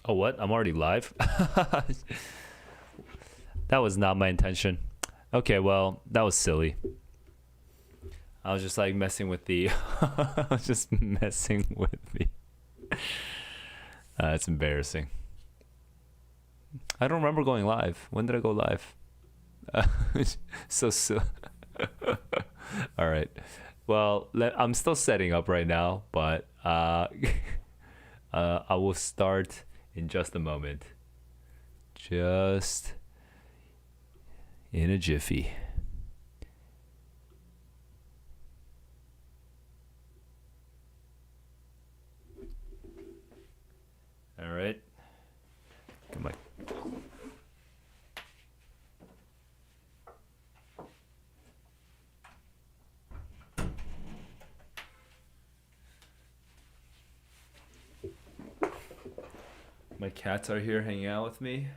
Oh, what? I'm already live? That was not my intention. Okay, well, that was silly. I was just like messing with the. I was just messing with the. It's embarrassing. I don't remember going live. When did I go live? So. All right. Well, I'm still setting up right now, but I will start in just a moment. Just in a jiffy. All right. Come on. My cats are here hanging out with me.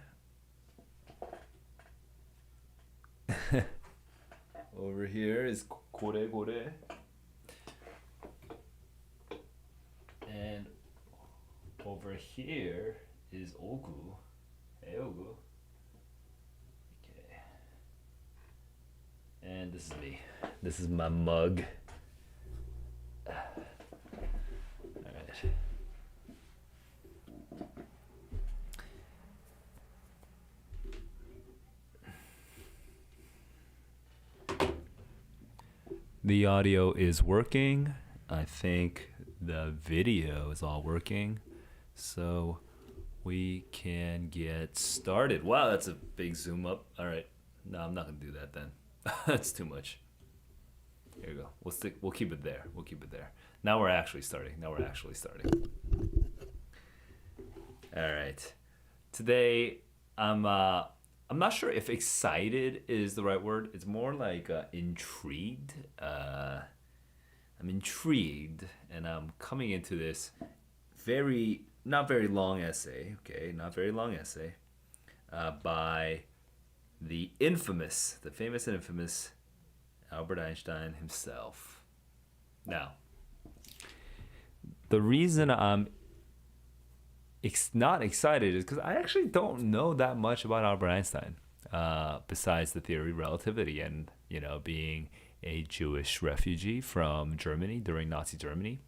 Over here is Kore. And over here is Ogu. Hey, Ogu. Okay. And this is me. This is my mug. All right. The audio is working. I think the video is all working. So we can get started. Wow, that's a big zoom up. All right. No, I'm not going to do that then. That's too much. Here we go. We'll keep it there. Now we're actually starting. All right. Today I'm not sure if excited is the right word. It's more like intrigued. I'm intrigued, and I'm coming into this not very long essay, by the famous and infamous Albert Einstein himself. Now, the reason I'm not excited is because I actually don't know that much about Albert Einstein, besides the theory of relativity and, being a Jewish refugee from Germany during Nazi Germany,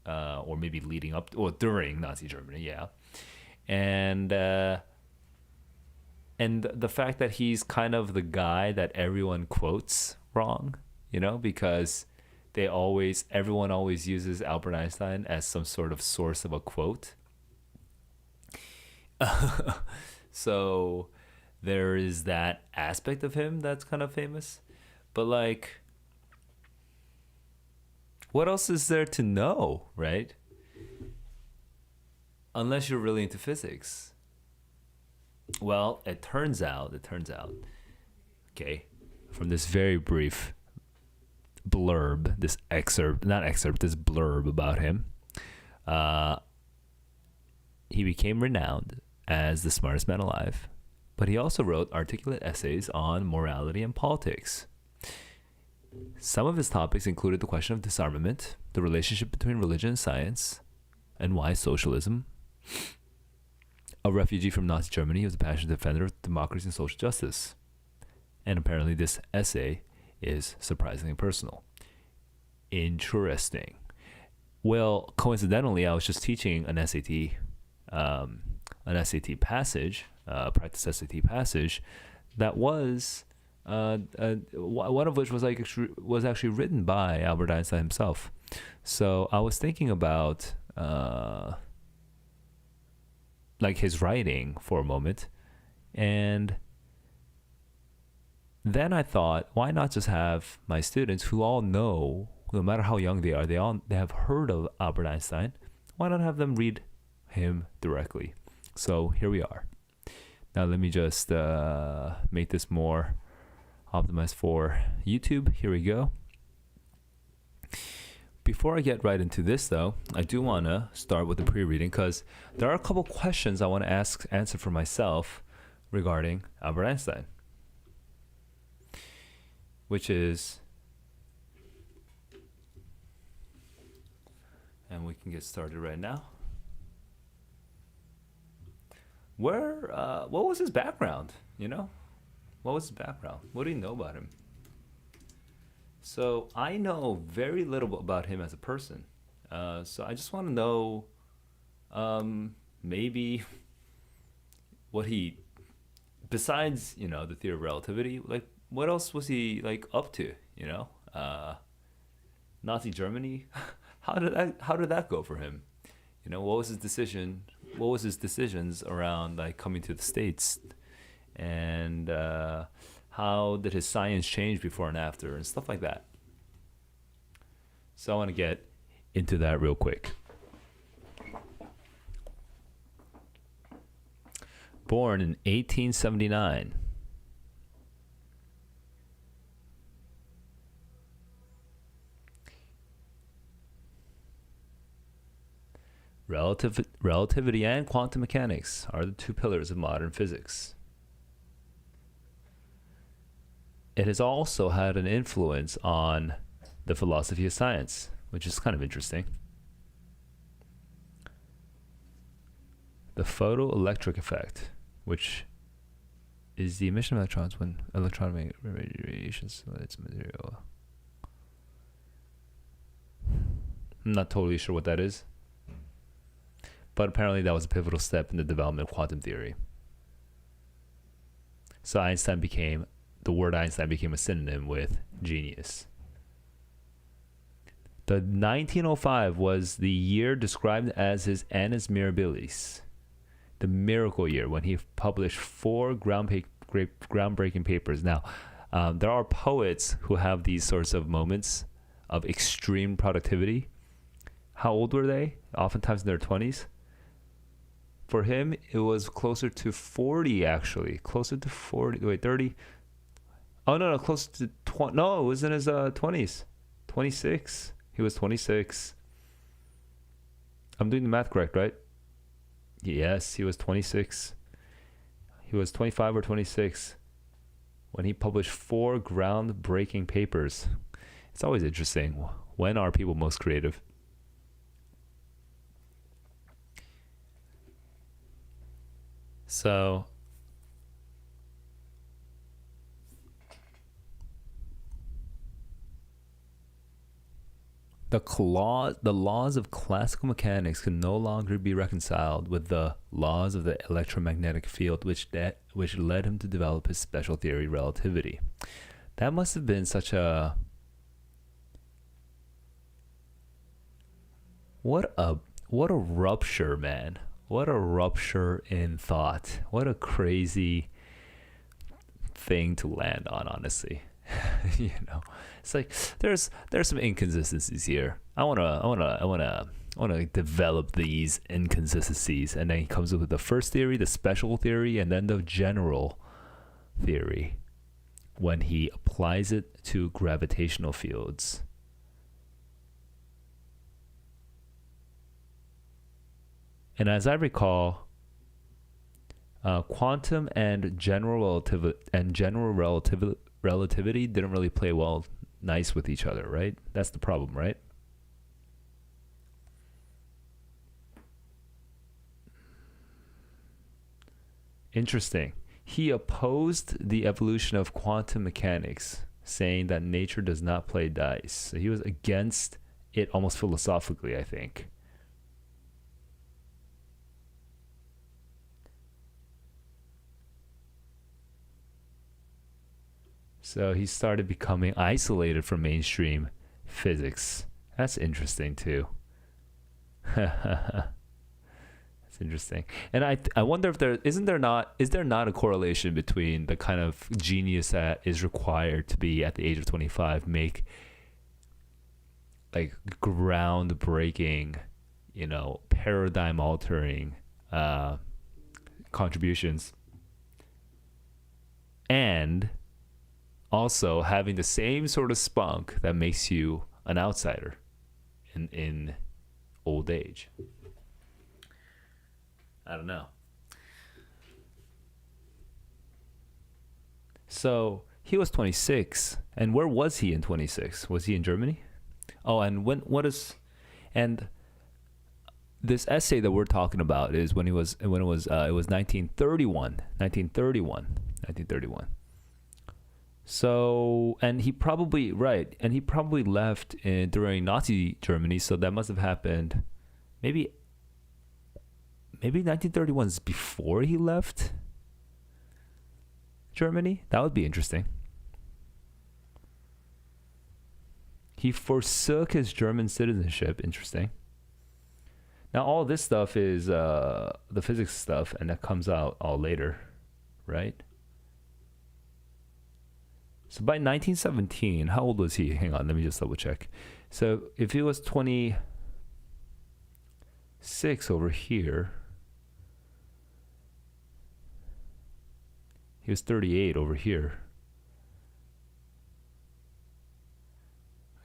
or maybe leading up or during Nazi Germany, yeah. And the fact that he's kind of the guy that everyone quotes wrong, because everyone always uses Albert Einstein as some sort of source of a quote. So there is that aspect of him that's kind of famous, but like, what else is there to know, right? Unless you're really into physics. Well, it turns out, okay, from this very brief blurb, this blurb about him, he became renowned as the smartest man alive, but he also wrote articulate essays on morality and politics. Some of his topics included the question of disarmament, the relationship between religion and science, and why socialism. A refugee from Nazi Germany, he was a passionate defender of democracy and social justice. And apparently this essay is surprisingly personal. Interesting. Well, coincidentally, I was just teaching an SAT passage, practice SAT passage, that was one of which was actually written by Albert Einstein himself. So I was thinking about like his writing for a moment, and then I thought, why not just have my students who all know, no matter how young they are, they have heard of Albert Einstein. Why not have them read him directly? So here we are. Now let me just make this more optimized for YouTube. Here we go. Before I get right into this, though, I do want to start with the pre-reading because there are a couple questions I want to answer for myself regarding Albert Einstein, which is, and we can get started right now. what was his background? What was his background? What do you know about him? So I know very little about him as a person. So I just want to know, maybe what he, besides the theory of relativity, like what else was he like up to? Nazi Germany. How did that go for him? What was his decision? What was his decisions around like coming to the States, and how did his science change before and after, and stuff like that. So I want to get into that real quick. Born in 1879. Relativity and quantum mechanics are the two pillars of modern physics. It has also had an influence on the philosophy of science, which is kind of interesting. The photoelectric effect, which is the emission of electrons when electron radiation its material. I'm not totally sure what that is, but apparently that was a pivotal step in the development of quantum theory. So the word Einstein became a synonym with genius. The 1905 was the year described as his annus mirabilis, the miracle year, when he published 4 groundbreaking papers. Now, there are poets who have these sorts of moments of extreme productivity. How old were they? Oftentimes in their 20s. For him, it was closer to 40, actually. Closer to 40. Wait, 30? Oh, no, closer to 20. No, it was in his 20s. 26. He was 26. I'm doing the math correct, right? Yes, he was 26. He was 25 or 26 when he published 4 groundbreaking papers. It's always interesting. When are people most creative? So, the laws of classical mechanics can no longer be reconciled with the laws of the electromagnetic field, which led him to develop his special theory, relativity. That must have been such a what a rupture, man. What a rupture in thought. What a crazy thing to land on, honestly. It's like there's some inconsistencies here. I wanna develop these inconsistencies, and then he comes up with the first theory, the special theory, and then the general theory when he applies it to gravitational fields. And as I recall, quantum and general relativity didn't really play nice with each other, right? That's the problem, right? Interesting. He opposed the evolution of quantum mechanics, saying that nature does not play dice. So he was against it almost philosophically, I think. So he started becoming isolated from mainstream physics. That's interesting too. That's interesting. And I wonder if is there not a correlation between the kind of genius that is required to be at the age of 25 make like groundbreaking, paradigm altering contributions, and also having the same sort of spunk that makes you an outsider in old age. I don't know. So he was 26, and where was he in 26? Was he in Germany? Oh, and this essay that we're talking about is when it was 1931. So, and he probably left during Nazi Germany, so that must have happened maybe 1931 is before he left Germany. That would be interesting. He forsook his German citizenship. Interesting. Now, all this stuff is the physics stuff, and that comes out all later, right? So by 1917, how old was he? Hang on, let me just double check. So if he was 26 over here, he was 38 over here.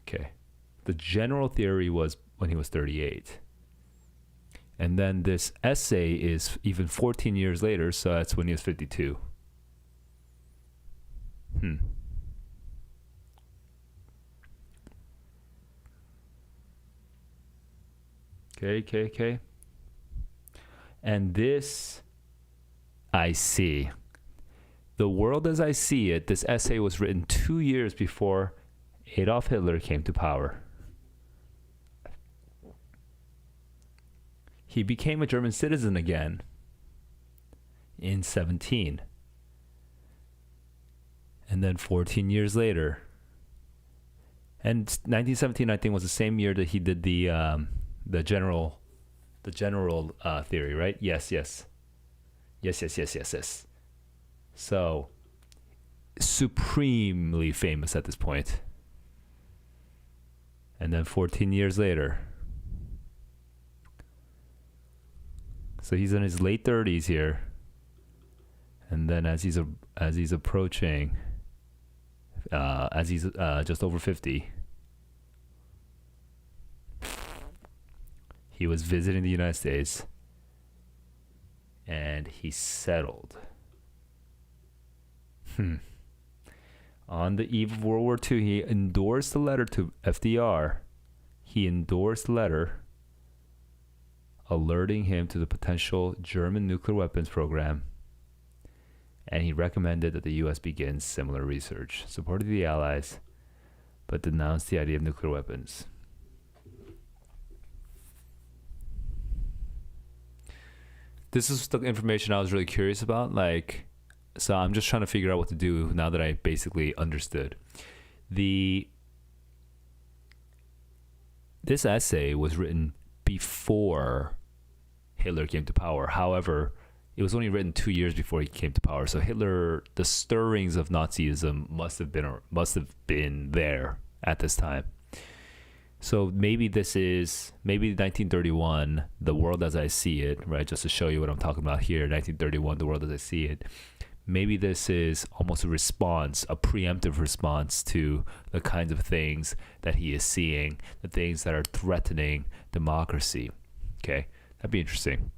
Okay. The general theory was when he was 38. And then this essay is even 14 years later, so that's when he was 52. Okay. And this, I see. The World as I See It, this essay was written 2 years before Adolf Hitler came to power. He became a German citizen again in 17. And then 14 years later. And 1917, I think, was the same year that he did the general theory, right? Yes. So, supremely famous at this point. And then 14 years later. So he's in his late 30s here. And then as he's approaching, as he's just over 50, he was visiting the United States, and he settled. On the eve of World War II, he endorsed a letter to FDR. He endorsed a letter alerting him to the potential German nuclear weapons program, and he recommended that the U.S. begin similar research, supported the Allies, but denounced the idea of nuclear weapons. This is the information I was really curious about, so I'm just trying to figure out what to do now that I basically understood. This essay was written before Hitler came to power. However, it was only written 2 years before he came to power. So Hitler, the stirrings of Nazism must have been there at this time. So maybe 1931, The World as I See It, right? Just to show you what I'm talking about here, 1931, The World as I See It. Maybe this is almost a response, a preemptive response to the kinds of things that he is seeing, the things that are threatening democracy. Okay, that'd be interesting.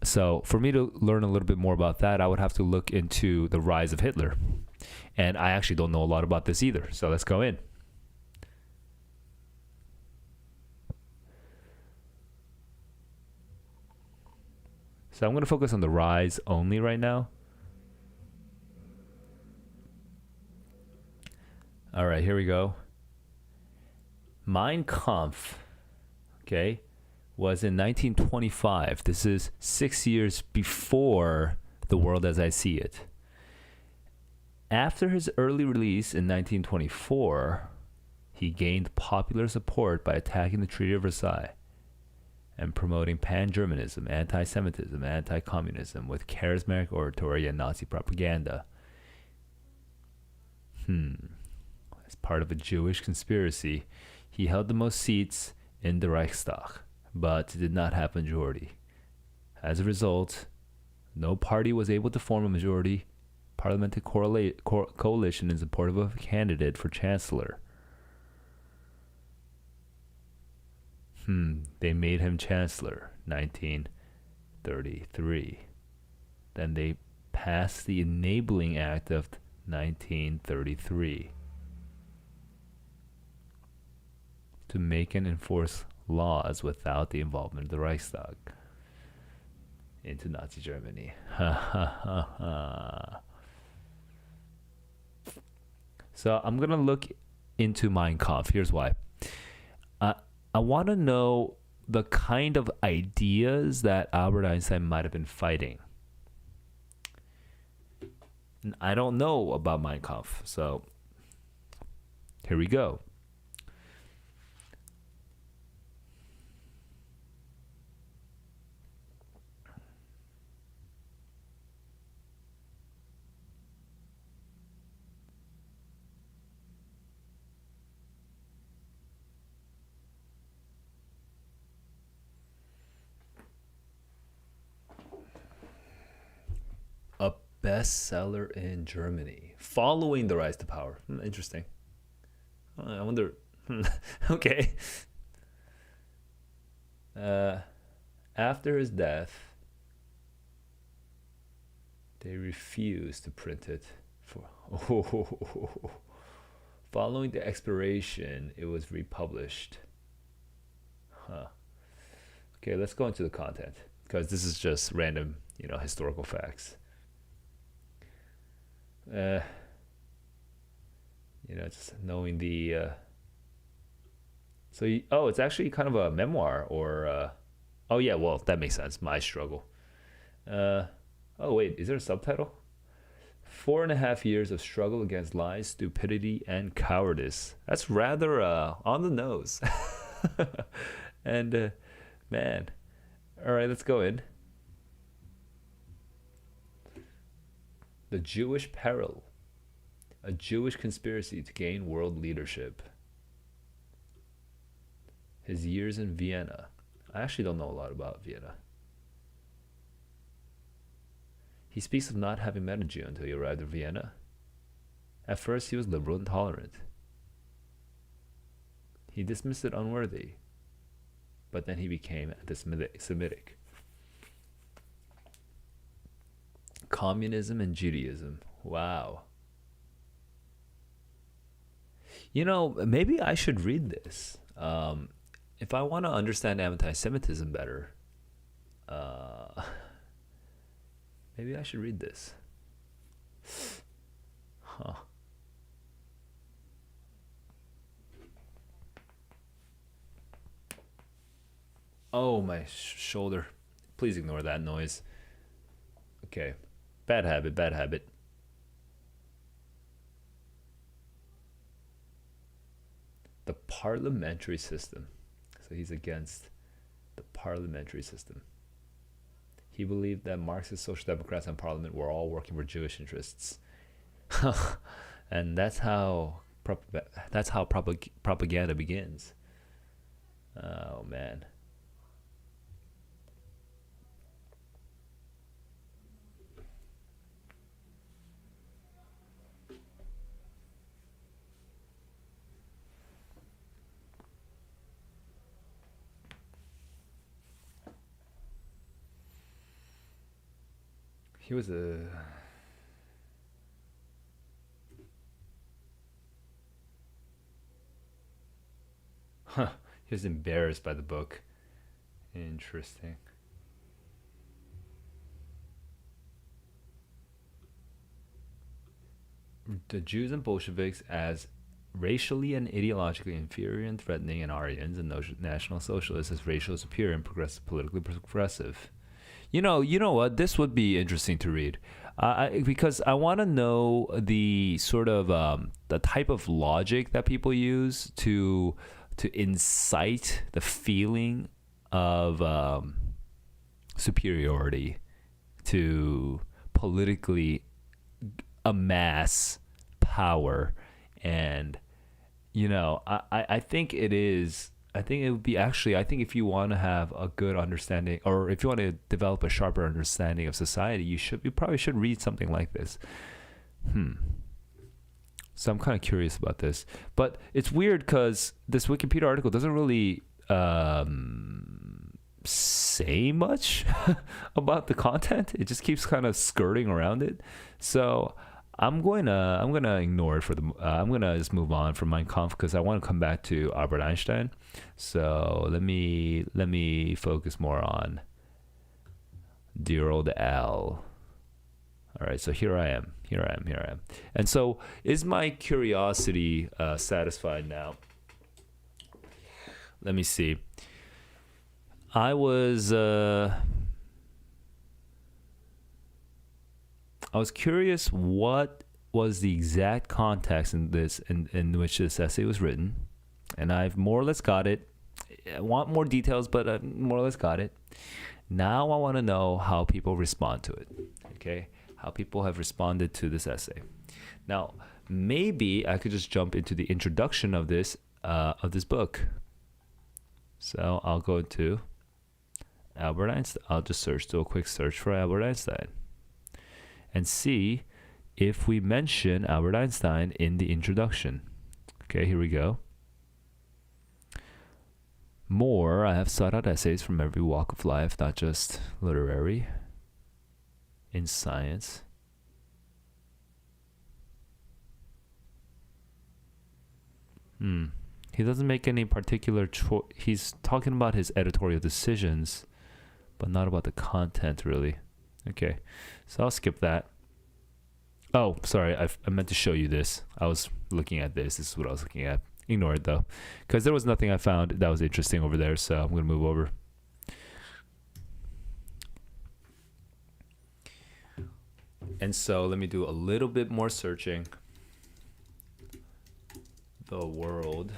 So for me to learn a little bit more about that, I would have to look into the rise of Hitler. And I actually don't know a lot about this either. So let's go in. So I'm going to focus on the rise only right now. All right, here we go. Mein Kampf, okay, was in 1925. This is 6 years before The World as I See It. After his early release in 1924, he gained popular support by attacking the Treaty of Versailles and promoting pan-Germanism, anti-Semitism, anti-communism with charismatic oratory and Nazi propaganda. As part of a Jewish conspiracy, he held the most seats in the Reichstag, but did not have a majority. As a result, no party was able to form a majority parliamentary coalition in support of a candidate for chancellor. They made him chancellor, 1933. Then they passed the Enabling Act of 1933 to make and enforce laws without the involvement of the Reichstag into Nazi Germany. So I'm going to look into Mein Kampf. Here's why. I want to know the kind of ideas that Albert Einstein might have been fighting. And I don't know about Mein Kampf, so here we go. A bestseller in Germany following the rise to power. Interesting. I wonder. Okay. After his death, they refused to print it. Following the expiration, it was republished. Okay, let's go into the content, because this is just random, historical facts. Just knowing the it's actually kind of a memoir, or that makes sense. My struggle. Wait, is there a subtitle? 4.5 years of struggle against lies, stupidity, and cowardice. That's rather on the nose. And man, all right, let's go in. The Jewish Peril, a Jewish conspiracy to gain world leadership. His years in Vienna. I actually don't know a lot about Vienna. He speaks of not having met a Jew until he arrived in Vienna. At first, he was liberal and tolerant. He dismissed it unworthy, but then he became anti-Semitic. Communism and Judaism. Wow. Maybe I should read this. If I want to understand anti-Semitism better, maybe I should read this. Oh, my shoulder. Please ignore that noise. Okay. Bad habit. The parliamentary system. So he's against the parliamentary system. He believed that Marxist social democrats in parliament were all working for Jewish interests. And that's how propaganda begins. Oh, man. He was he was embarrassed by the book. Interesting. The Jews and Bolsheviks as racially and ideologically inferior and threatening, and Aryans and National Socialists as racially superior and politically progressive. You know what? This would be interesting to read, because I want to know the sort of the type of logic that people use to incite the feeling of superiority to politically amass power. And I think it is. I think it would be I think if you want to have a good understanding, or if you want to develop a sharper understanding of society, you probably should read something like this. So I'm kind of curious about this. But it's weird because this Wikipedia article doesn't really say much about the content. It just keeps kind of skirting around it. So I'm gonna ignore it for the. I'm gonna just move on from Mein Kampf because I want to come back to Albert Einstein. So let me focus more on dear old Al. All right, so here I am. And so, is my curiosity satisfied now? Let me see. I was curious what was the exact context in which this essay was written, and I've more or less got it. I want more details, but I more or less got it. Now I want to know how people respond to it. Okay, how people have responded to this essay. Now, maybe I could just jump into the introduction of this book. So I'll go to Albert Einstein. I'll just do a quick search for Albert Einstein and see if we mention Albert Einstein in the introduction. Okay, here we go. More, I have sought out essays from every walk of life, not just literary, in science. He doesn't make any particular choice. He's talking about his editorial decisions, but not about the content, really. Okay, so I'll skip that. Oh, sorry, I meant to show you this. I was looking at this. This is what I was looking at. Ignore it, though, because there was nothing I found that was interesting over there, so I'm going to move over. And so let me do a little bit more searching. The world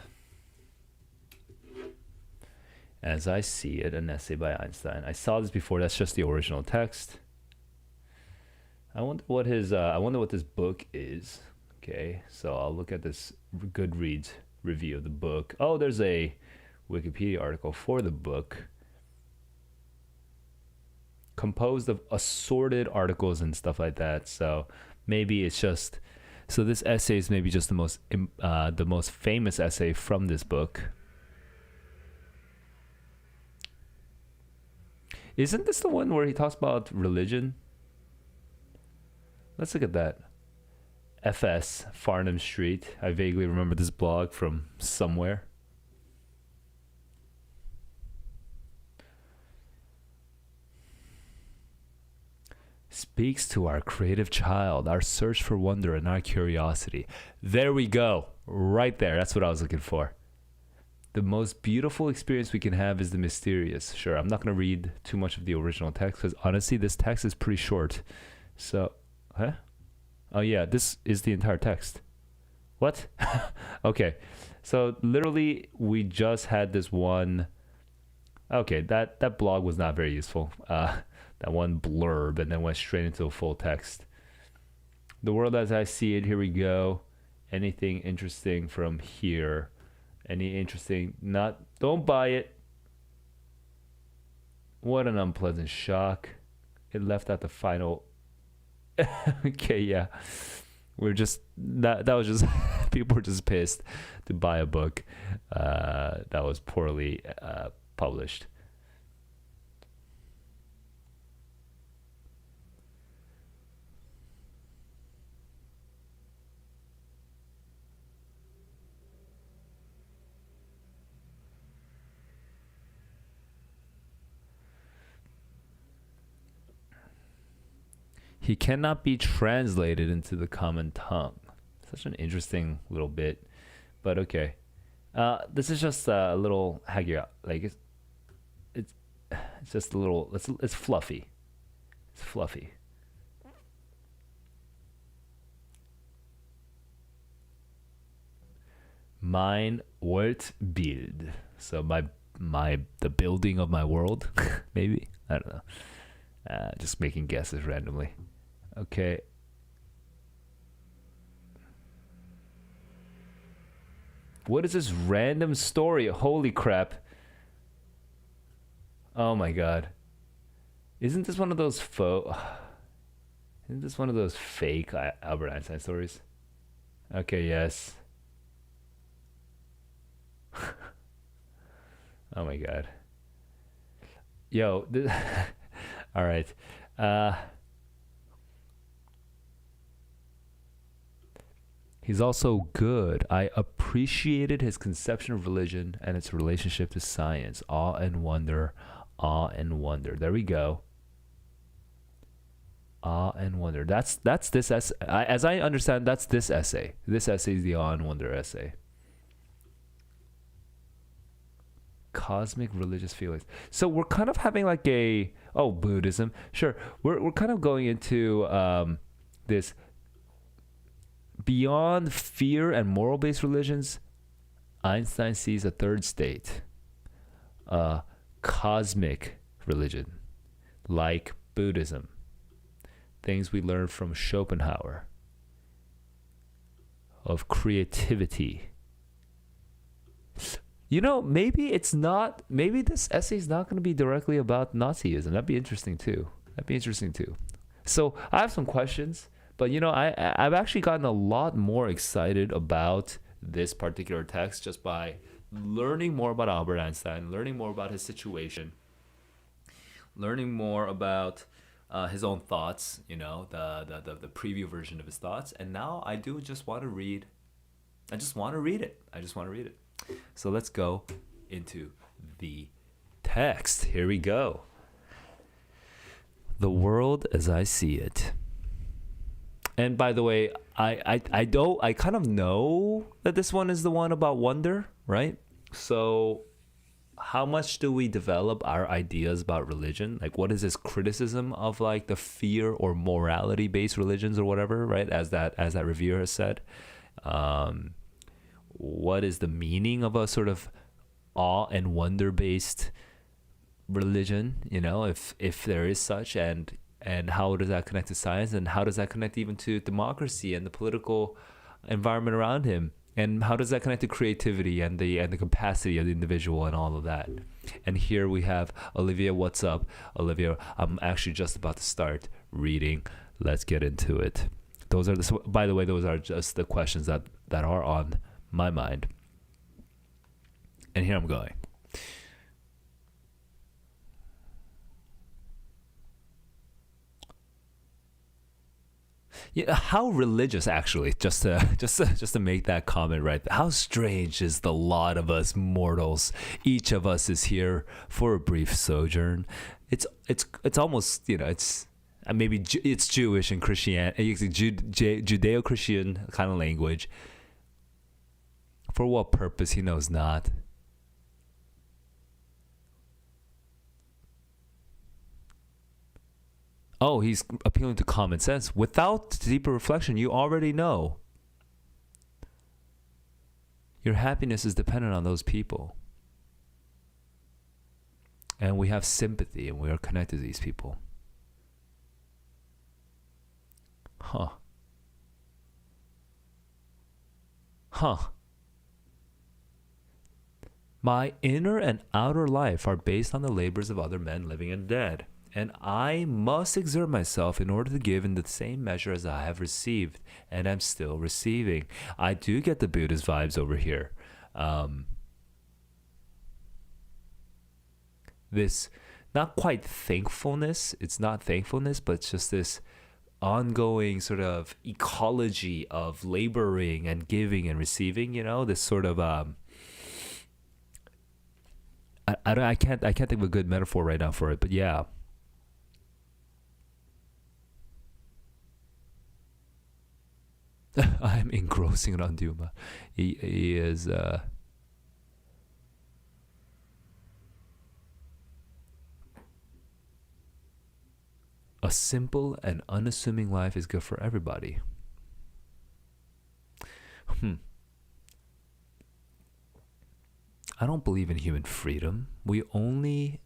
as I see it, an essay by Einstein. I saw this before. That's just the original text. I wonder what this book is. Okay, so I'll look at this Goodreads review of the book. Oh, there's a Wikipedia article for the book, composed of assorted articles and stuff like that. So maybe it's just, so this essay is maybe just the most famous essay from this book. Isn't this the one where he talks about religion? Let's look at that. FS, Farnham Street. I vaguely remember this blog from somewhere. Speaks to our creative child, our search for wonder and our curiosity. There we go. Right there. That's what I was looking for. The most beautiful experience we can have is the mysterious. Sure, I'm not going to read too much of the original text because honestly, this text is pretty short. So, huh? Oh yeah, this is the entire text. What? Okay, so literally we just had this one. Okay, that blog was not very useful. That one blurb and then went straight into a full text. The world as I see it, here we go. Anything interesting from here? Any interesting, don't buy it. What an unpleasant shock. It left out the final. Okay, yeah. That was just, people were just pissed to buy a book that was poorly published. He cannot be translated into the common tongue. Such an interesting little bit, but okay. This is just a little hagiograph. Like it's just a little. It's fluffy. It's fluffy. Mein Weltbild. So the building of my world. Maybe, I don't know. Just making guesses randomly. Okay. What is this random story? Holy crap. Oh my god. Isn't this one of those fake Albert Einstein stories? Okay, yes. Oh my god. Yo, all right. He's also good. I appreciated his conception of religion and its relationship to science. Awe and wonder. Awe and wonder. There we go. Awe and wonder. That's this essay. As I understand, that's this essay. This essay is the awe and wonder essay. Cosmic religious feelings. So we're kind of having like a Buddhism. Sure, we're kind of going into this beyond fear and moral based religions. Einstein sees a third state, cosmic religion, like Buddhism. Things we learn from Schopenhauer, of creativity. Maybe this essay is not going to be directly about Nazism. That'd be interesting too. So I have some questions, but I've actually gotten a lot more excited about this particular text just by learning more about Albert Einstein, learning more about his situation, learning more about his own thoughts, the preview version of his thoughts. And now I do just want to read. I just want to read it. So let's go into the text. Here we go. The world as I see it. And by the way, I kind of know that this one is the one about wonder, right? So how much do we develop our ideas about religion? Like, what is this criticism of like the fear or morality based religions or whatever, right? As that reviewer has said. What is the meaning of a sort of awe and wonder based religion, if there is such, and how does that connect to science, and how does that connect even to democracy and the political environment around him, and how does that connect to creativity and the capacity of the individual and all of that. And here we have Olivia. What's up, Olivia? I'm actually just about to start reading. Let's get into it. By the way, those are just the questions that are on my mind. And here I'm going. Yeah, how religious, actually, just to make that comment, right? How strange is the lot of us mortals. Each of us is here for a brief sojourn. It's almost, it's maybe it's Jewish and Christian, Judeo-Christian kind of language. For what purpose, he knows not. Oh, he's appealing to common sense. Without deeper reflection, you already know. Your happiness is dependent on those people. And we have sympathy, and we are connected to these people. Huh. My inner and outer life are based on the labors of other men, living and dead. And I must exert myself in order to give in the same measure as I have received, and am still receiving. I do get the Buddhist vibes over here. This, not quite thankfulness, it's not thankfulness, but it's just this ongoing sort of ecology of laboring and giving and receiving, this sort of... I can't think of a good metaphor right now for it, but yeah. I'm engrossing on Duma. He is a simple and unassuming life is good for everybody. I don't believe in human freedom. We only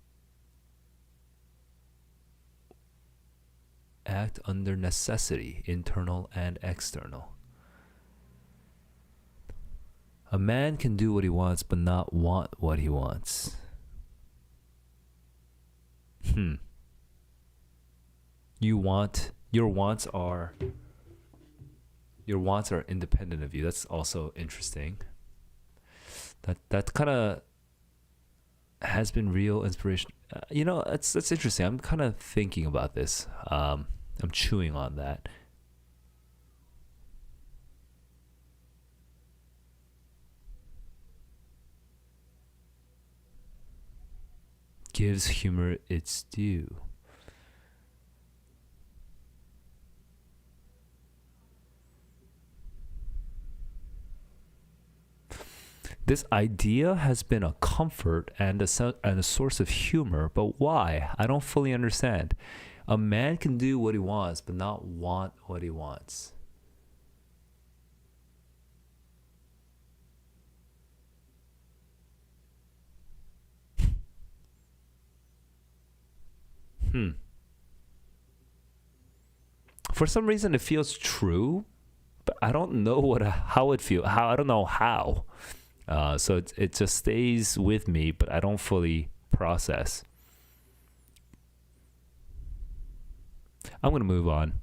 act under necessity, internal and external. A man can do what he wants, but not want what he wants. Your wants are independent of you. That's also interesting. That kind of has been real inspiration. That's interesting. I'm kind of thinking about this. I'm chewing on that. gives humor its due. This idea has been a comfort and a source of humor, but why? I don't fully understand. A man can do what he wants, but not want what he wants. For some reason, it feels true, but I don't know how it feels. I don't know how. So it just stays with me, but I don't fully process. I'm going to move on.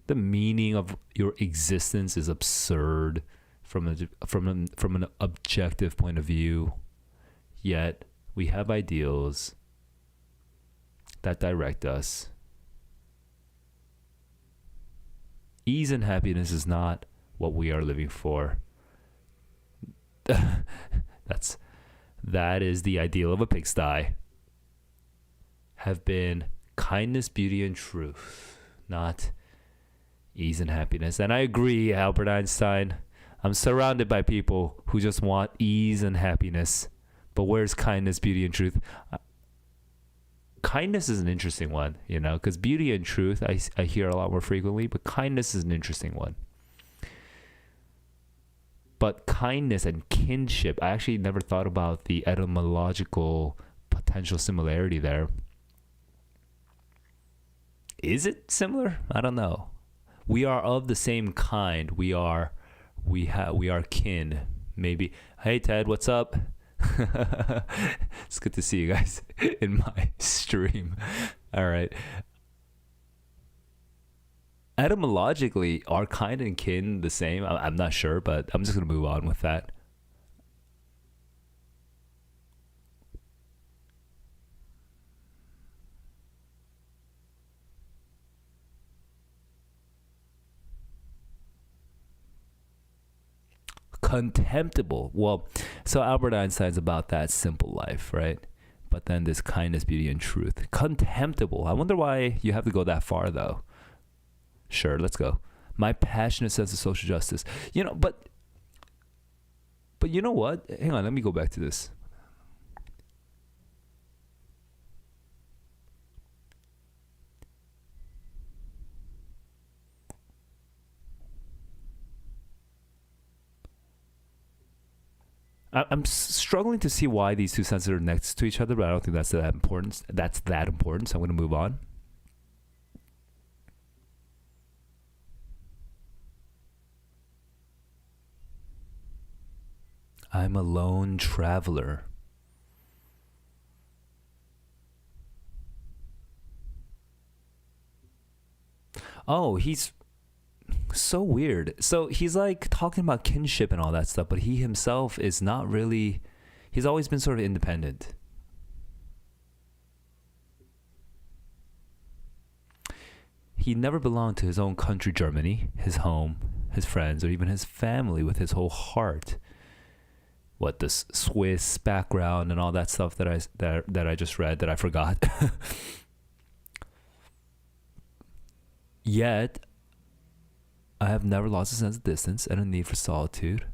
The meaning of your existence is absurd from an objective point of view. Yet we have ideals that direct us. Ease and happiness is not what we are living for. That is the ideal of a pigsty. Have been kindness, beauty, and truth, not ease and happiness. And I agree, Albert Einstein. I'm surrounded by people who just want ease and happiness. But where's kindness, beauty, and truth? Kindness is an interesting one, because beauty and truth I hear a lot more frequently, but kindness is an interesting one. But kindness and kinship, I actually never thought about the etymological potential similarity there. Is it similar? I don't know. We are of the same kind. We are kin. Maybe. Hey Ted, what's up? It's good to see you guys in my stream. All right. Etymologically, are kind and kin the same? I'm not sure, but I'm just going to move on with that. Contemptible. Well, so Albert Einstein's about that simple life, right? But then this kindness, beauty, and truth. Contemptible. I wonder why you have to go that far, though. Sure, let's go. My passionate sense of social justice. But you know what? Hang on, let me go back to this. I'm struggling to see why these two sentences are next to each other, but I don't think that's that important. So I'm going to move on. I'm a lone traveler. Oh, he's so weird. So he's like talking about kinship and all that stuff, but he himself is not really. He's always been sort of independent. He never belonged to his own country, Germany, his home, his friends, or even his family with his whole heart. What, the Swiss background and all that stuff that I just read that I forgot. Yet, I have never lost a sense of distance and a need for solitude.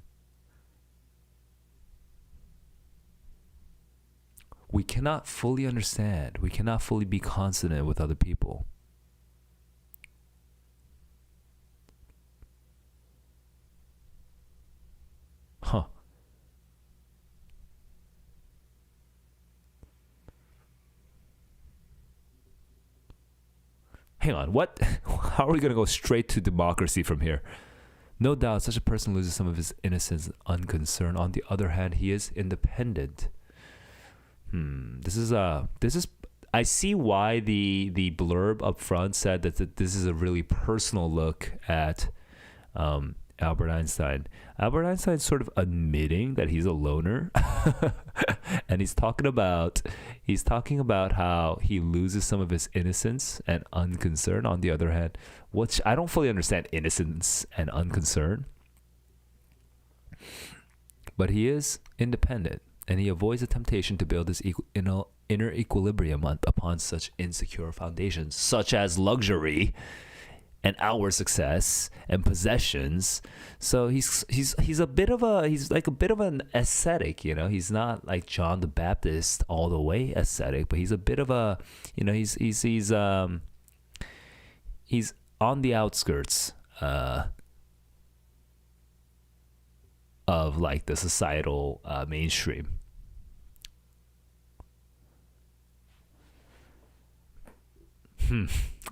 We cannot fully understand. We cannot fully be consonant with other people. Huh. Hang on, what? How are we going to go straight to democracy from here? No doubt, such a person loses some of his innocence and unconcern. On the other hand, he is independent. This is. I see why the blurb up front said that this is a really personal look at Albert Einstein. Albert Einstein's sort of admitting that he's a loner, and he's talking about how he loses some of his innocence and unconcern. On the other hand, which I don't fully understand, innocence and unconcern. but he is independent, and he avoids the temptation to build his inner equilibrium upon such insecure foundations, such as luxury and outward success and possessions. So he's like a bit of an ascetic, you know. He's not like John the Baptist all the way ascetic, but he's a bit of a, you know, he's on the outskirts of like the societal mainstream.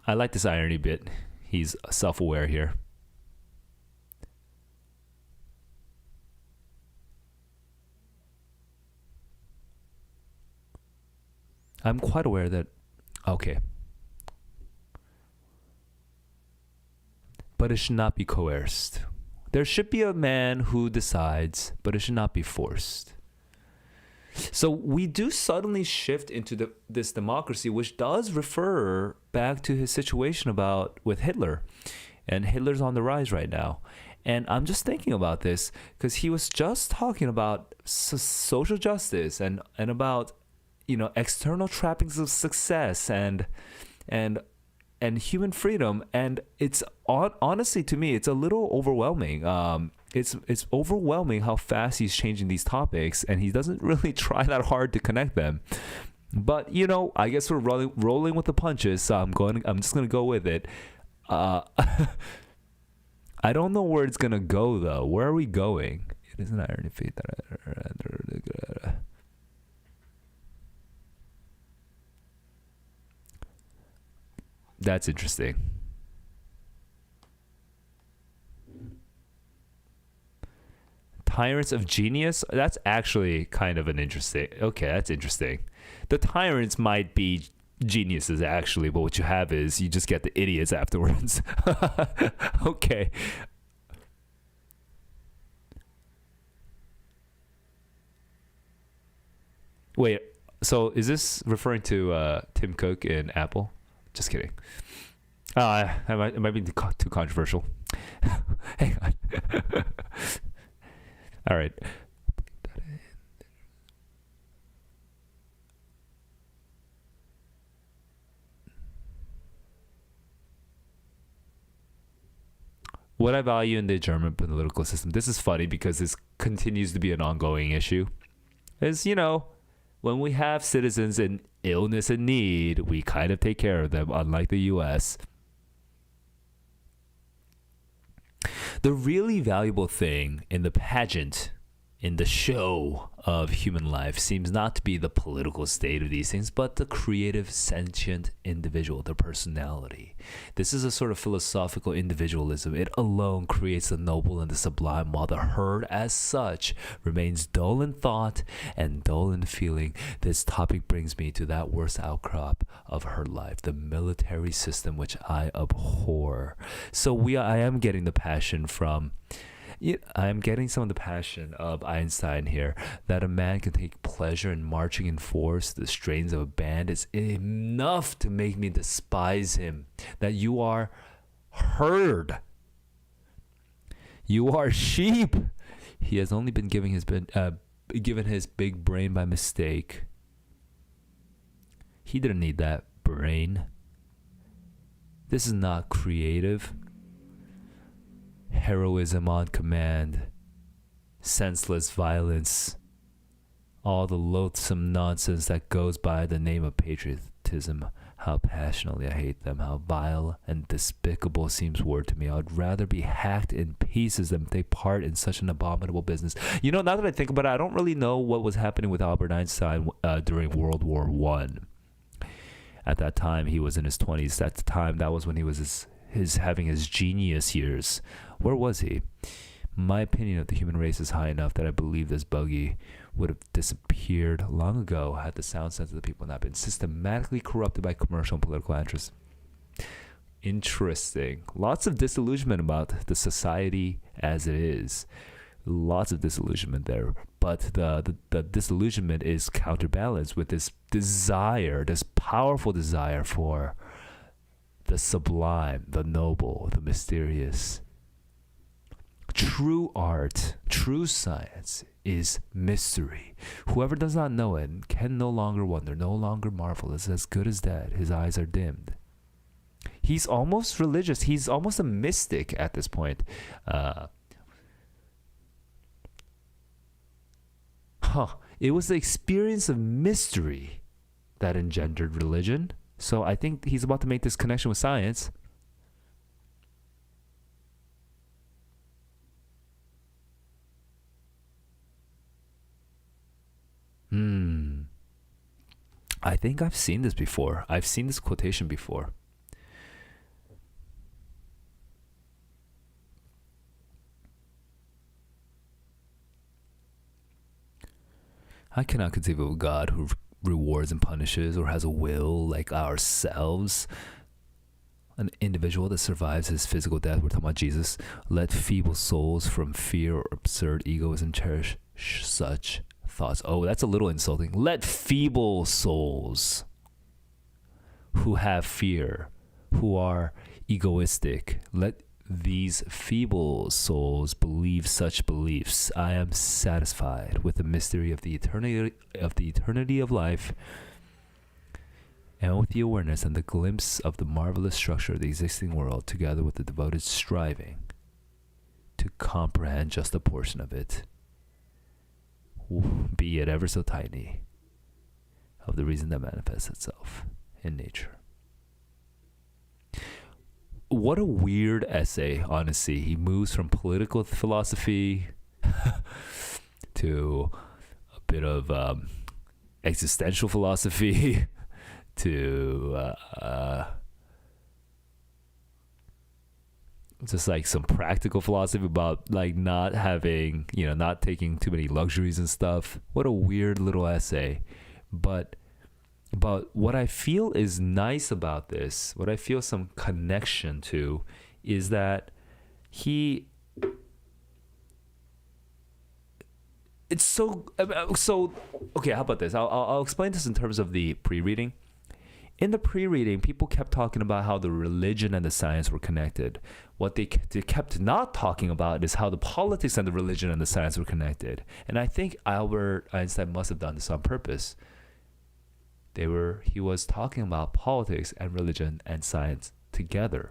I like this irony bit. He's self-aware here. I'm quite aware that, okay. But it should not be coerced. There should be a man who decides, but it should not be forced. So we do suddenly shift into this democracy, which does refer back to his situation with Hitler. And Hitler's on the rise right now. And I'm just thinking about this because he was just talking about social justice and about, you know, external trappings of success and human freedom. And it's honestly, to me, it's a little overwhelming. It's overwhelming how fast he's changing these topics, and he doesn't really try that hard to connect them. But, you know, I guess we're rolling with the punches, so I'm just gonna go with it. I don't know where it's gonna go though. Where are we going? It is an irony feat that that's interesting. Tyrants of genius? That's actually kind of an interesting. Okay, that's interesting. The tyrants might be geniuses actually, but what you have is you just get the idiots afterwards. Okay. Wait, so is this referring to Tim Cook in Apple? Just kidding. It might be too controversial. Hang on. All right. What I value in the German political system, this is funny because this continues to be an ongoing issue, is, you know, when we have citizens in illness and need, we kind of take care of them, unlike the US. The really valuable thing in the pageant, in the show of human life, seems not to be the political state of these things, but the creative, sentient individual, their personality. This is a sort of philosophical individualism. It alone creates the noble and the sublime, while the herd as such remains dull in thought and dull in feeling. This topic brings me to that worst outcrop of herd life, the military system, which I abhor. So I am getting the passion from... I'm getting some of the passion of Einstein here, that a man can take pleasure in marching in force. The strains of a band is enough to make me despise him. That you are herd. You are sheep. He has only been given his big brain by mistake. He didn't need that brain. This is not creative. Heroism on command, senseless violence, all the loathsome nonsense that goes by the name of patriotism. How passionately I hate them. How vile and despicable seems word to me. I would rather be hacked in pieces than take part in such an abominable business. You know, now that I think about it, I don't really know what was happening with Albert Einstein during World War One. At that time, he was in his 20s. At the time, that was when he was having his genius years. Where was he? My opinion of the human race is high enough that I believe this buggy would have disappeared long ago had the sound sense of the people not been systematically corrupted by commercial and political interests. Interesting. Lots of disillusionment about the society as it is. Lots of disillusionment there. But the disillusionment is counterbalanced with this desire, this powerful desire for the sublime, the noble, the mysterious. True art, true science is mystery. Whoever does not know it can no longer wonder, no longer marvel, is as good as dead. His eyes are dimmed. He's almost religious. He's almost a mystic at this point. It was the experience of mystery that engendered religion. So I think he's about to make this connection with science. I think I've seen this before. I've seen this quotation before. I cannot conceive of a God who rewards and punishes or has a will like ourselves. An individual that survives his physical death. We're talking about Jesus. Let feeble souls from fear or absurd egoism cherish such thoughts. Oh, that's a little insulting. Let feeble souls who have fear, who are egoistic, let these feeble souls believe such beliefs. I am satisfied with the mystery of the eternity of life, and with the awareness and the glimpse of the marvelous structure of the existing world, together with the devoted striving to comprehend just a portion of it, be it ever so tiny, of the reason that manifests itself in nature. What a weird essay, honestly. He moves from political philosophy to a bit of existential philosophy to just like some practical philosophy about like not having, not taking too many luxuries and stuff. What a weird little essay. But what I feel is nice about this, what I feel some connection to, is that it's so okay, how about this? I'll explain this in terms of the pre-reading. In the pre-reading, people kept talking about how the religion and the science were connected. What they kept not talking about is how the politics and the religion and the science were connected. And I think Albert Einstein must have done this on purpose. He was talking about politics and religion and science together.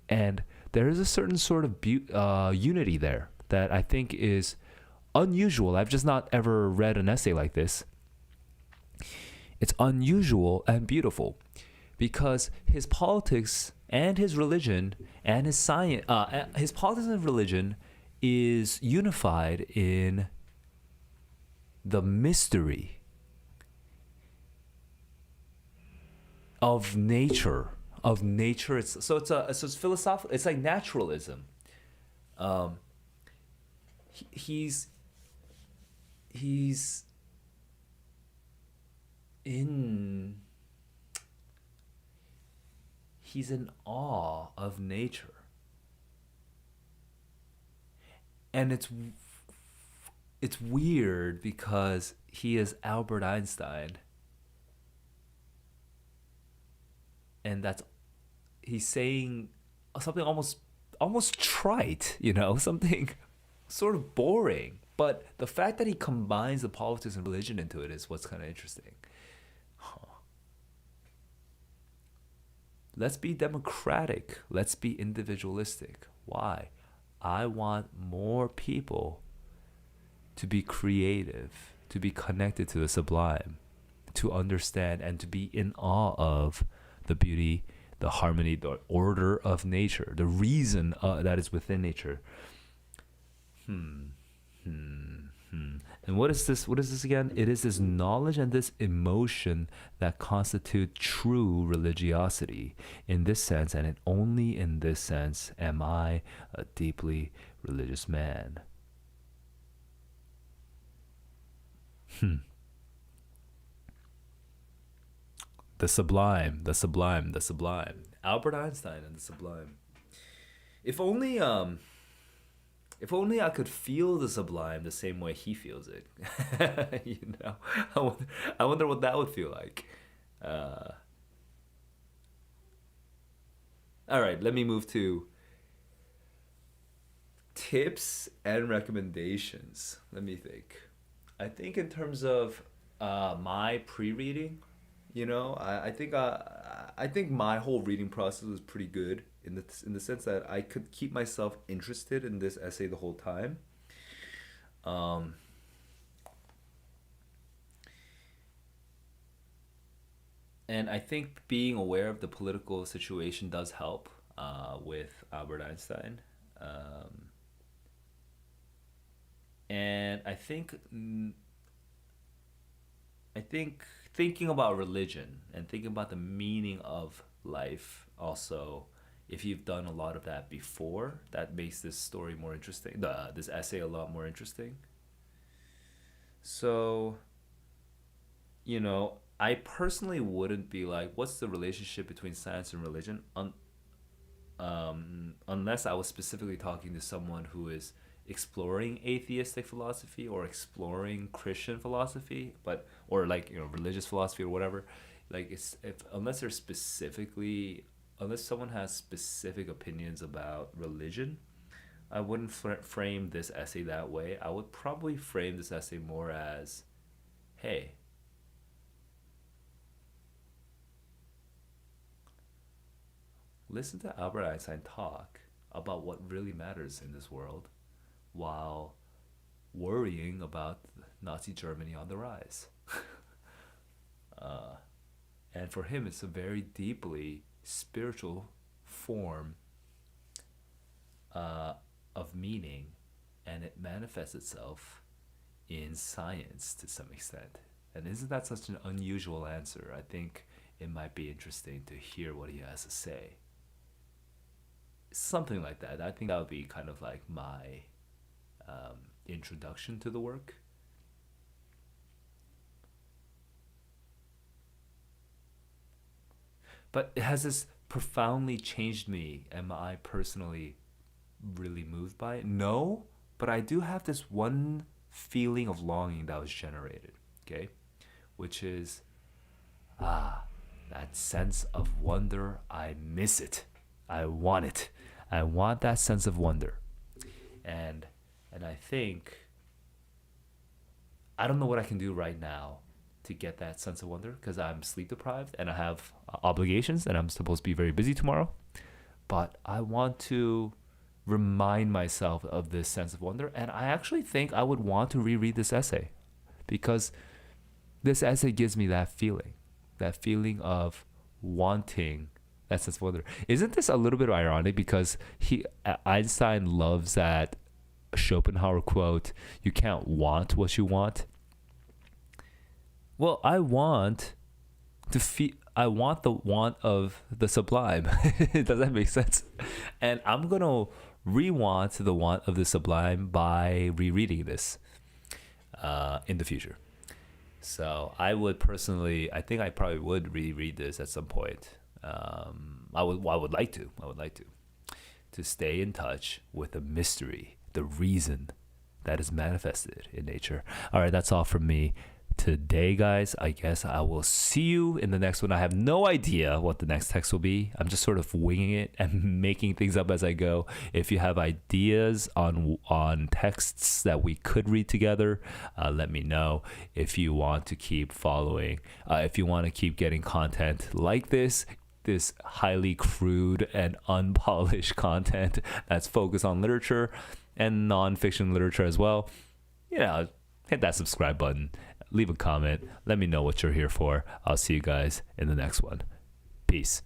And there is a certain sort of unity there that I think is unusual. I've just not ever read an essay like this. It's unusual and beautiful because his politics and his religion and his science, his politics and religion is unified in the mystery of nature. It's philosophical. It's like naturalism. He's in awe of nature, and it's weird because he is Albert Einstein, and he's saying something almost trite, something sort of boring. But the fact that he combines the politics and religion into it is what's kind of interesting. Let's be democratic. Let's be individualistic. Why? I want more people to be creative, to be connected to the sublime, to understand and to be in awe of the beauty, the harmony, the order of nature, the reason that is within nature. And what is this? What is this again? It is this knowledge and this emotion that constitute true religiosity. In this sense, and only in this sense, am I a deeply religious man. The sublime, the sublime, the sublime. Albert Einstein and the sublime. If only I could feel the sublime the same way he feels it. I wonder what that would feel like. All right, let me move to tips and recommendations. Let me think. I think in terms of my pre-reading, I think my whole reading process was pretty good in the sense that I could keep myself interested in this essay the whole time. Um, and I think being aware of the political situation does help with Albert Einstein. Um, and I think thinking about religion and thinking about the meaning of life also, if you've done a lot of that before, that makes this story more interesting, this essay a lot more interesting. So, I personally wouldn't be like, what's the relationship between science and religion? Unless I was specifically talking to someone who is exploring atheistic philosophy or exploring Christian philosophy, but or like religious philosophy or whatever. Like it's if unless they're specifically unless someone has specific opinions about religion, I wouldn't frame this essay that way. I would probably frame this essay more as, hey, listen to Albert Einstein talk about what really matters in this world while worrying about Nazi Germany on the rise. uh, and for him, it's a very deeply spiritual form uh, of meaning, and it manifests itself in science to some extent. And isn't that such an unusual answer? I think it might be interesting to hear what he has to say. Something like that. I think that would be kind of like my introduction to the work. But has this profoundly changed me? Am I personally really moved by it? No, but I do have this one feeling of longing that was generated, okay? Which is, that sense of wonder. I miss it. I want it. I want that sense of wonder. And I think I don't know what I can do right now to get that sense of wonder because I'm sleep deprived and I have obligations and I'm supposed to be very busy tomorrow. But I want to remind myself of this sense of wonder. And I actually think I would want to reread this essay because this essay gives me that feeling of wanting that sense of wonder. Isn't this a little bit ironic because Einstein loves that Schopenhauer quote, "You can't want what you want." Well, I want the want of the sublime. Does that make sense? And I'm going to re-want the want of the sublime by rereading this in the future. So I think I probably would reread this at some point. I would like to stay in touch with the mystery, the reason that is manifested in nature. All right, that's all from me today, guys. I guess I will see you in the next one. I have no idea what the next text will be. I'm just sort of winging it and making things up as I go. If you have ideas on texts that we could read together, let me know. If you want to keep following, if you want to keep getting content like this highly crude and unpolished content that's focused on literature and nonfiction literature as well, hit that subscribe button, leave a comment, let me know what you're here for. I'll see you guys in the next one. Peace.